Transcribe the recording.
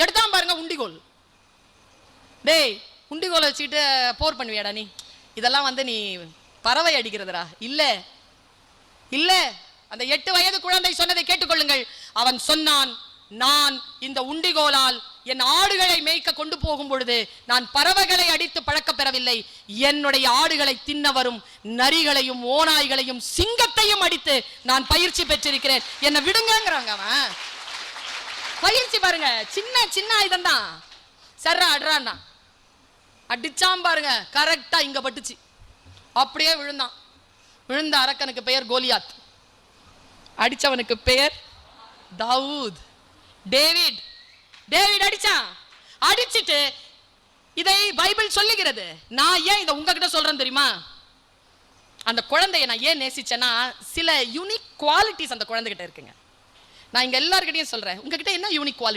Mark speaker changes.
Speaker 1: எடுத்தான் பாருங்க உண்டிகோல். டேய், உண்டிகோலை வச்சுக்கிட்டு போர் பண்ணுவியாடா நீ? இதெல்லாம் நீ பறவை அடிக்கிறதுடா. இல்ல இல்ல, அந்த 8 வயது குழந்தை சொன்னதை கேட்டுக்கொள்ளுங்கள். அவன் சொன்னான், நான் இந்த உண்டிகோலால் என் ஆடுகளை மேய்க்க கொண்டு போகும் பொழுது நான் பறவைகளை அடித்து பழக்க பெறவில்லை. என்னுடைய ஆடுகளை தின்ன வரும் நரிகளையும் ஓநாய்களையும் சிங்கத்தையும் அடித்து நான் பயிற்சி பெற்றிருக்கிறேன். என்ன விடுங்கிறாங்க. அவன் பயிற்சி பாருங்க, சின்ன சின்ன ஆயுதம் தான். சர்ரா அட்ரான்னா அடிச்சாம் பாருங்க, கரெக்டா இங்க பட்டுச்சு, அப்படியே விழுந்தான். விழுந்த அரக்கனுக்கு பெயர் கோலியாத், அடிச்சவனுக்கு பெயர் தாவூத். டேவிட் டேவிட் அடிச்சான். அடிச்சிட்டு இதை பைபிள் சொல்லுகிறது. நான் ஏன் இதை உங்ககிட்ட சொல்றேன் தெரியுமா? அந்த குழந்தைய நான் ஏன் நேசிச்சேன்னா, சில யூனிக் குவாலிட்டிஸ் அந்த குழந்தைகிட்ட இருக்குங்க. நான் இங்க எல்லார்கிட்டையும் சொல்றேன், உங்ககிட்ட என்ன யூனிக் குவாலிட்டி